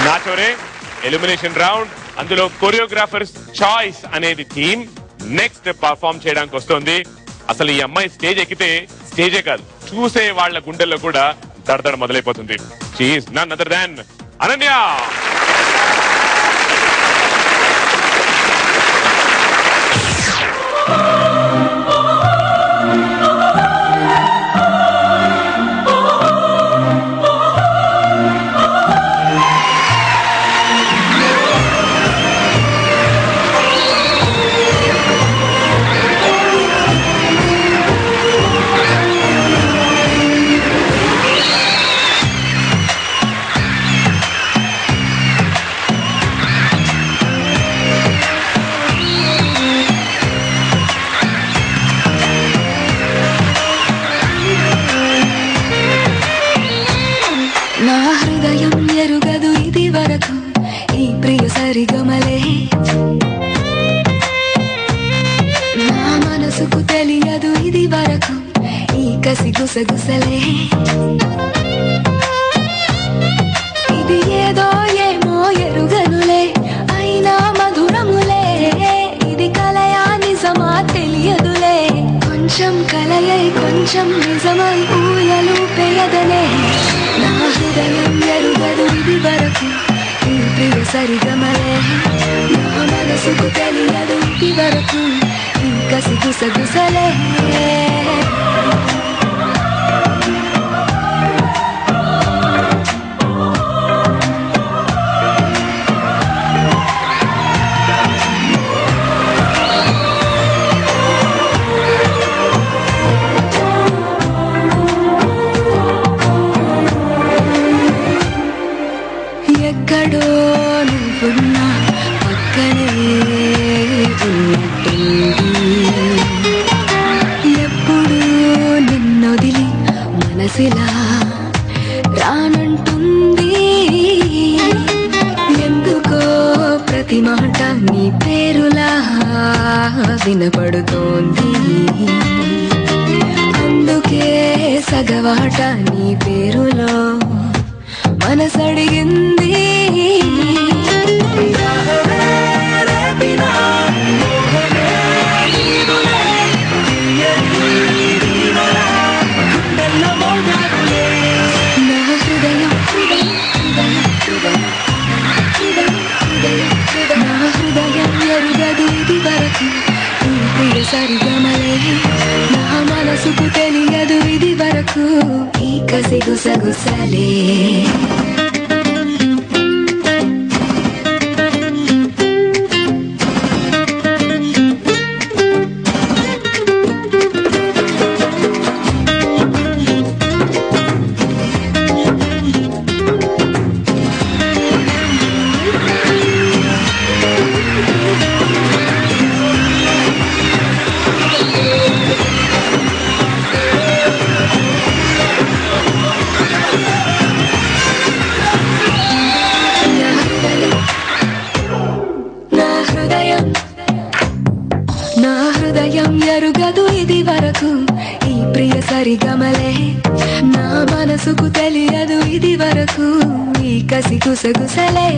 నాచోరే elimination round. అందులో choreographers choice అనేది theme next perform చేయడానికి వస్తుంది. అసలు ఈ అమ్మాయి స్టేజ్ ఎక్కితే స్టేజే కాదు, చూసే వాళ్ళ గుండెల్లో కూడా దడదడ మొదలైపోతుంది. She is none other than Ananya. నా హృదయం ఎరుగదు ఇది వరకు ఈ ప్రియ సరిగమలే, నా మనసుకు తెలియదు ఇది వరకు ఈ కసి గుసగుసలే. ఇది ఏదో ఏమో ఎరుగనులే అయినా మధురములే, ఇది కలయా నిజమా తెలియదులే. కొంచెం కలయై కొంచెం నిజమై ఊయలు పేయదనే. నా హృదయం ఎరుగదు ఇది వరకు ఈ ప్రియ సరిగమలే, నా మనసుకు తెలియదు ఇది వరకు ఈ కసి గుసగుసలే. ఎక్కడో నువ్వున్నా పక్కనే ఉన్నట్టుంది, ఎప్పుడు నిన్నొదిలి మనసిలా రానంటుంది. ఎందుకో ప్రతి మాట నీ పేరులా వినపడుతోంది, అందుకే సగవాట నీ పేరులో మనసడిగింది. నా హృదయం ఎరుగదు ఇది వరకు ఈ ప్రియ సరిగమలే, నా మనసుకు తెలియదు ఇది వరకు ఈ కసి గుసగుసలే. నా హృదయం ఎరుగదు ఇది వరకు ఈ ప్రియ సరిగమలే, నా మనసుకు తెలియదు ఇది వరకు ఈ కసి గుసగుసలే.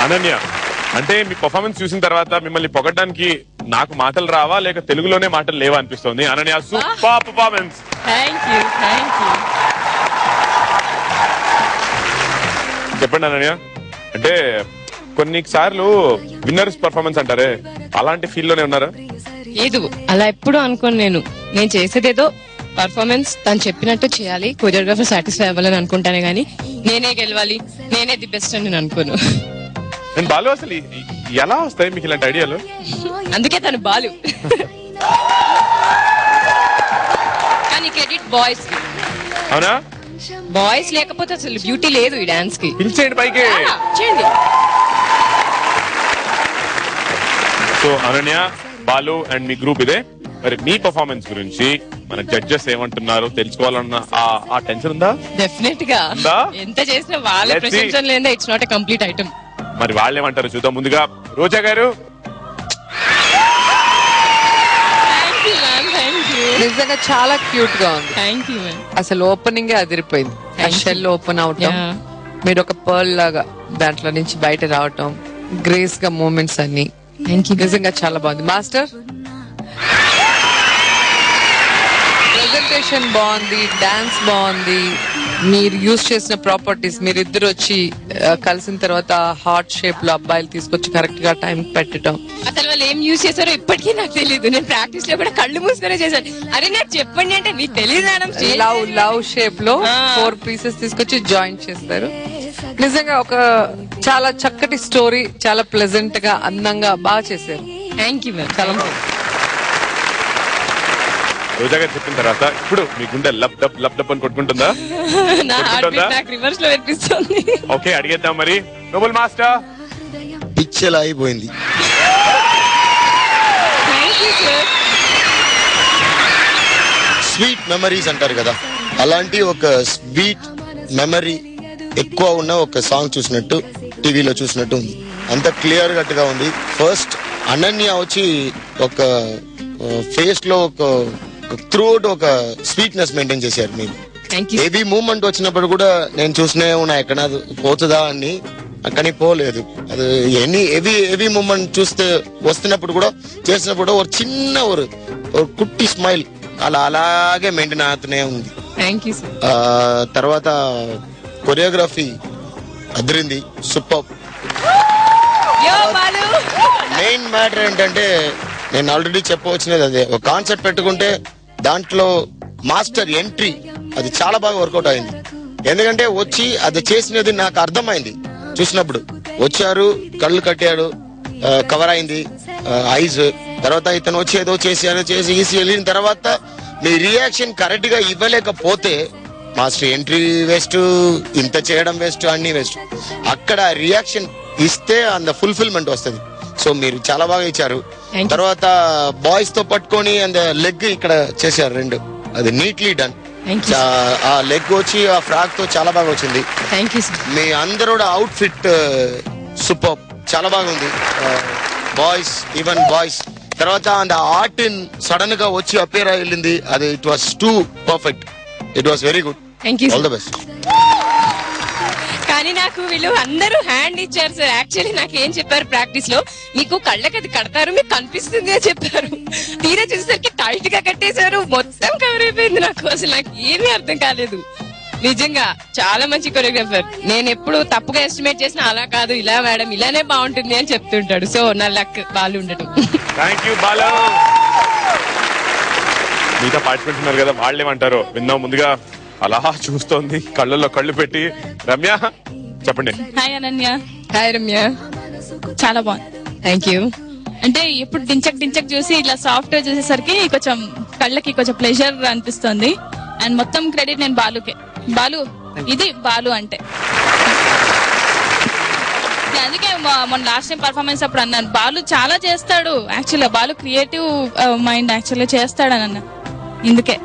అనన్య, అంటే మీ పర్ఫార్మెన్స్ చూసిన తర్వాత మిమ్మల్ని పొగడ్డానికి నాకు మాటలు రావా లేక తెలుగులోనే మాటలు లేవా అనిపిస్తుంది. Ananya, super performance. చెప్పండి అనన్య, అంటే కొన్నిసార్లు విన్నర్స్ పర్ఫార్మెన్స్ అంటారే, అలాంటి ఫీల్ లోనే ఉన్నారా? లేదు, అలా ఎప్పుడు అనుకోను. నేను చేసేదేదో పర్ఫార్మెన్స్ తను చెప్పినట్టు చేయాలి, కొరియోగ్రాఫర్ సాటిస్ఫై అవ్వాలని అనుకుంటానే గానీ నేనే గెలవాలి, నేనే ది బెస్ట్ అని నేను అనుకోను. నేను బాలు, అసలు ఎలా వస్తాయి మీకు ఇలాంటి ఐడియాలు? అందుకే తను బాలు. కానీ క్రెడిట్ బాయ్స్. అవునా? బాయ్స్ లేకపోతే అసలు బ్యూటీ లేదు ఈ డాన్స్ కి. పిలిచేయండి పైకి. చేయండి. So Ananya, Balu and me group ఇదే. మరి మీ పర్ఫార్మెన్స్ గురించి మన జడ్జెస్ ఏమంటున్నారో తెలుసుకోవాలన్న ఆ టెన్షన్ ఉందా? డెఫినెట్ గా. ఉందా? ఎంత చేసినా వాళ్ళ Let's see. ప్రెసెప్షన్ లేదా it's not a complete item. మరి వాళ్ళు ఏమంటారు చూద్దాం. ముందుగా రోజా గారు. Thank you ma'am, thank you. నిజంగా చాలా క్యూట్ గా ఉంది. Thank you ma'am. అసలు ఓపెనింగ్ అదిరిపోయింది. ఆ Thank you. షెల్ ఓపెన్ అవటం, Yeah. మీరు ఒక పర్ల్ లాగా దాంట్లో నుంచి బయట రావటం, గ్రేస్ గా మూమెంట్స్ అన్ని థ్యాంక్ యూ. నిజంగా చాలా బాగుంది. మాస్టర్ ప్రెజెంటేషన్ బాగుంది, డాన్స్ బాగుంది, మీరు యూజ్ చేసిన ప్రాపర్టీస్, మీరిద్దరు వచ్చి కలిసిన తర్వాత హార్ట్ షేప్ లో అబ్బాయిలు తీసుకొచ్చి కరెక్ట్ గా టైం పెట్టడం. అసలు వాళ్ళు ఏం యూజ్ చేశారో ఇప్పటికీ నాకు తెలియదు. నేను ప్రాక్టీస్ లో కూడా కళ్ళు మూసుకునే చేశాను. అరే నాకు చెప్పండి అంటే మీకు తెలియదు మేడం. లవ్ షేప్ లో ఆ. 4 pieces తీసుకొచ్చి జాయిన్ చేస్తారు. నిజంగా ఒక చాలా చక్కటి స్టోరీ, చాలా ప్లెజెంట్ గా అందంగా బాగా చేశారు. Thank you ma'am. చాలా బాగుంది. రోజా గారు చెప్పిన తర్వాత ఇప్పుడు మీ గుండె లబ్ డబ్ లబ్ డబ్ అని కొట్టుకుంటుందా? నా హార్ట్ బీట్ నాకు రివర్స్ లో వినిపిస్తుంది. ఓకే, అడిగేద్దాం మరి. Noble master. పిక్చర్ అయిపోయింది. Thank you sir. Sweet memories అంటారు కదా, అలాంటి ఒక స్వీట్ మెమరీ ఎక్కువ ఉన్న ఒక సాంగ్ చూసినట్టు టీవీలో చూసినట్టు ఉంది. అంత క్లియర్ కట్ గా ఉంది. ఫస్ట్ అనన్య వచ్చి ఒక ఫేస్ లో ఒక త్రూఅవుట్ ఒక స్వీట్నెస్ మెయింటైన్ చేశారు. మీరు థ్యాంక్ యూ. హెవీ మూమెంట్ వచ్చినప్పుడు కూడా నేను చూసినే ఉన్నా ఎక్కడ పోతుందా అని, కానీ పోలేదు. అది ఎనీ హెవీ మూమెంట్ చూస్తే వస్తున్నప్పుడు కూడా చేసినప్పుడు ఒక చిన్న ఒక కుట్టి స్మైల్ అలాగే మెయింటైన్ అవుతూనే ఉంది. Thank you sir. తర్వాత కొరియోగ్రఫీ అదిరింది, సూపర్. యో బాలు. మెయిన్ మ్యాటర్ ఏంటంటే నేను ఆల్రెడీ చెప్పవచ్చినది అదే, ఒక కాన్సెప్ట్ పెట్టుకుంటే దాంట్లో మాస్టర్ ఎంట్రీ అది చాలా బాగా వర్కౌట్ అయింది. ఎందుకంటే వచ్చి అది చేసినది నాకు అర్థమైంది చూసినప్పుడు. వచ్చారు, కళ్ళు కట్టాడు, కవర్ అయింది ఐజ్, తర్వాత ఇతను వచ్చి ఏదో చేసి వెళ్ళిన తర్వాత మీ రియాక్షన్ కరెక్ట్ గా ఇవ్వలేకపోతే మాస్టర్ ఎంట్రీ వేస్ట్, ఇంత చేయడం వేస్ట్, అన్ని వేస్ట్. అక్కడ రియాక్షన్ ఇస్తే అంత ఫుల్ఫిల్మెంట్ వస్తుంది. సో మీరు చాలా బాగా ఇచ్చారు. తర్వాత బాయ్స్ తో పట్టుకొని అండ్ లెగ్ ఇక్కడ చేశారు రెండు, అది నీట్లీ డన్. ఆ లెగ్ వచ్చి ఆ ఫ్రాక్ తో చాలా బాగా వచ్చింది. Thank you sir. మీ అందరూ అవుట్ ఫిట్ సూపర్, చాలా బాగుంది. Boys, even boys. తర్వాత అండ్ ఆర్ట్ ఇన్ సడన్ గా వచ్చి అపేర్ అయ్యింది, అది it was two perfect. It was very good. Thank you. All the best. కానీ నాకు వీళ్ళు అందరూ హ్యాండ్ ఇచ్చారు సార్. యాక్చువల్లీ నాకు ఏం చెప్పారు ప్రాక్టీస్ లో, మీకు కళ్ళకి అది కడతారు, మీకు కనిపిస్తుంది అని చెప్పారు. తీరా చూసేసరికి టైట్ గా కట్టేశారు, మొత్తం కవర్ అయిపోయింది. నాకు అసలు నాకు ఏమీ అర్థం కాలేదు. నిజంగా చాలా మంచి కొరియోగ్రాఫర్. నేను ఎప్పుడు తప్పుగా ఎస్టిమేట్ చేసినా అలా కాదు, ఇలా మేడం ఇలానే బాగుంటుంది అని చెప్తుంటాడు. సో నా లక్ బాలు ఉండటం. Thank you Balu. మీతో పార్టిసిపెంట్స్ ఉన్నారు కదా, వాళ్ళు ఏమంటారో విన్నాం. ముందుగా అలా చూస్తోంది, కళ్ళల్లో కళ్ళు పెట్టి. రమ్య చెప్పండి. హాయ్ అనన్య. హాయ్ రమ్య. చాలా బాగుంది. Thank you. అంటే ఇప్పుడు డించక్ చూసి ఇట్లా సాఫ్ట్ చూసేసరికి కొంచెం కళ్ళకి కొంచెం ప్లెజర్ అనిపిస్తుంది. అండ్ మొత్తం క్రెడిట్ నేను బాలుకే. బాలు, ఇది బాలు అంటే. అందుకే మొన్న లాస్ట్ టైం పర్ఫార్మెన్స్ అప్పుడు అన్నాను, బాలు చాలా చేస్తాడు. యాక్చువల్గా బాలు క్రియేటివ్ మైండ్ యాక్చువల్గా చేస్తాడు అని అన్నా. ఇందుకే.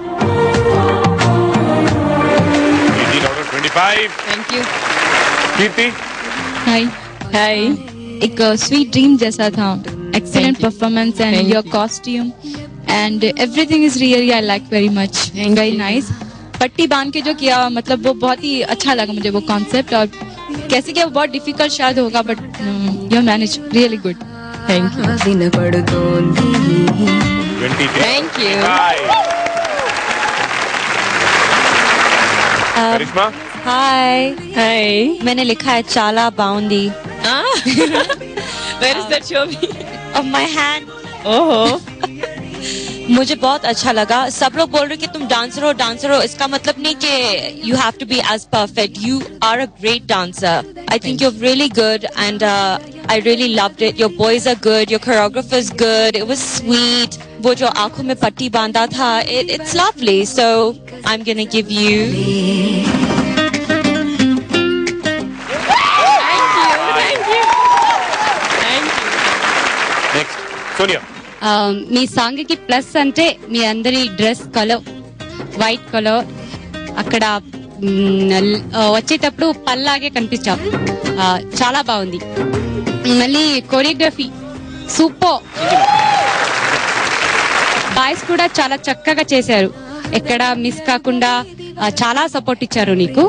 Thank you. Keerthi. Hi hi. एक स्वीट ड्रीम जैसा था. Excellent performance and Thank your costume and everything is really I like very much. Very nice. पट्टी बांध के जो किया, मतलब वो बहुत ही अच्छा लगा मुझे वो कॉन्सेप्ट. और कैसे किया वो बहुत डिफिकल्ट शायद होगा, but you manage really good. Thank you. వినపడుతోంది. Thank you. Karishma. Hi hi. मैंने लिखा है चाला बाउंदी where is that show me? Of my hand. ఓహో. मुझे बहुत अच्छा लगा. सब लोग बोल रहे कि तुम डांसर हो. इसका मतलब नहीं कि you have to be as perfect. You are a great dancer. I think you're really good and I really loved it. Your boys are good. Your choreographer is good. It was sweet. वो जो आंखों में पट्टी बांधा था, it's lovely. So I'm gonna give you. Next Sonia, me song కి plus అంటే మీ అందరి డ్రెస్ కలర్, వైట్ కలర్, అక్కడ వచ్చేటప్పుడు పల్లాగే కనిపించాం, చాలా బాగుంది. మళ్ళీ కొరియోగ్రఫీ సూపర్, బాయ్స్ కూడా చాలా చక్కగా చేశారు, ఎక్కడ మిస్ కాకుండా చాలా సపోర్ట్ ఇచ్చారు నీకు.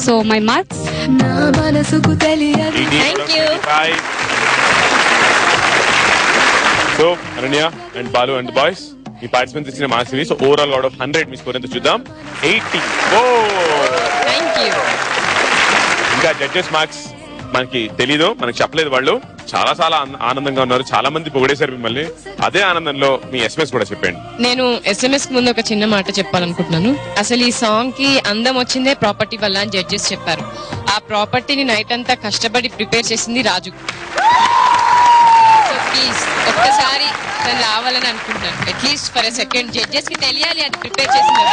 So my marks. నా మనసుకు తెలియదు. Thank you. So Ananya and Balu and boys ఈ పార్టిసిపెంట్స్ ఇచ్చిన మార్క్స్ ఇవి. So overall out of 100 me score ఎంత చూద్దాం. 84. Thank you. ఇంకా జడ్జెస్ మార్క్స్ మనకి తెలీదు, మనకి చెప్పలేదు. వాళ్ళు చాలా చాలా ఆనందంగా ఉన్నారు, చాలా మంది పొగిడేశారు మిమ్మల్ని. అదే ఆనందంలో మీ SMS కూడా చెప్పండి. నేను SMS కి ముందు ఒక చిన్న మాట చెప్పాలనుకుంటున్నాను. అసలు ఈ సాంగ్ కి అందం వచ్చిందే ప్రాపర్టీ వల్ల అని జడ్జెస్ చెప్పారు. ఆ ప్రాపర్టీని నైట్ అంతా కష్టపడి ప్రిపేర్ చేసింది రాజు. ప్లీజ్ ఒక్కసారి తను రావాలని అనుకుంటున్నాను. At least for a second judges కి తెలియాలి అది ప్రిపేర్ చేసింది.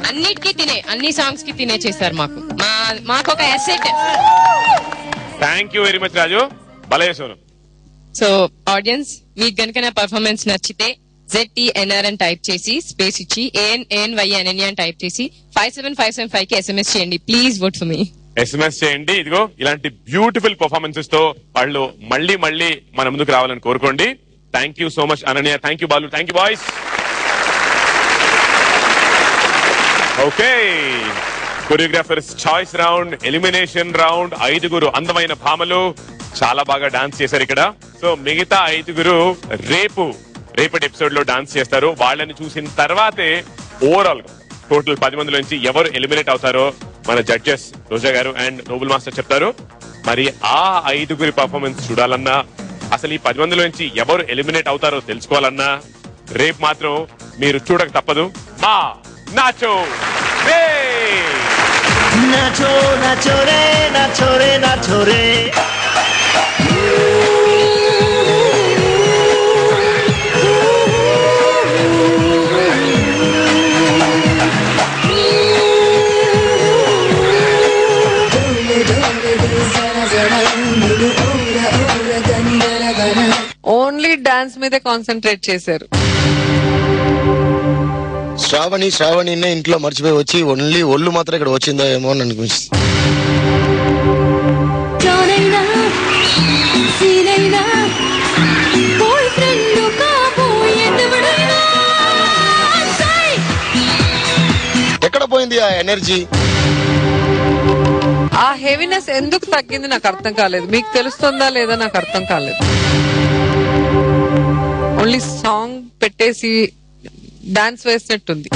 అన్నిటికీ తినే, అన్ని సాంగ్స్ కి తినే చేశారు. మాకు ఒక asset. Thank you very much Raju. భలే సోను. సో ఆడియన్స్, మీకు గనుక నా పర్ఫార్మెన్స్ నచ్చితే ZTNR అని టైప్ చేసి స్పేస్ ఇచ్చి ANNY అనన్య అని టైప్ చేసి 57575 కి SMS చేయండి. Please vote for me. SMS చేయండి. ఇదిగో ఇలాంటి బ్యూటిఫుల్ పర్ఫార్మెన్సెస్ తో వాళ్ళు మళ్ళీ మళ్ళీ మన ముందుకు రావాలని కోరుకోండి. Thank you so much Ananya, thank you Balu, thank you boys. Okay, choreographers choice round, elimination round. 5 అందమైన భామలు చాలా బాగా డాన్స్ చేశారు ఇక్కడ. సో మిగతా 5 రేపటి ఎపిసోడ్ లో డాన్స్ చేస్తారు. వాళ్ళని చూసిన తర్వాతే ఓవరాల్ టోటల్ 10 మందిలోంచి ఎవరు ఎలిమినేట్ అవుతారో మన జడ్జెస్ రోజా గారు అండ్ నోబుల్ మాస్టర్ చెప్తారు. మరి ఆ 5 పర్ఫార్మెన్స్ చూడాలన్నా, అసలు ఈ 10 మందిలోంచి ఎవరు ఎలిమినేట్ అవుతారో తెలుసుకోవాలన్నా రేపు మాత్రం మీరు చూడక తప్పదు. మా నాచో రే, నాచో నాచో రే, నాచో రే, నాచో రే. ఓన్లీ డాన్స్ మీదే కాన్సన్ట్రేట్ చేశారు. శ్రావణి ఇంట్లో మర్చిపోయి వచ్చి ఓన్లీ ఒళ్ళు మాత్రం ఇక్కడ వచ్చిందో ఏమో అని అనిపిస్తుంది. ఎక్కడ పోయింది ఆ ఎనర్జీ? ఆ హెవీనెస్ ఎందుకు తగ్గింది నాకు అర్థం కాలేదు. మీకు తెలుస్తుందా లేదా నాకు అర్థం కాలేదు. ఓన్లీ సాంగ్ పెట్టేసి డాన్స్ వేసినట్టుంది.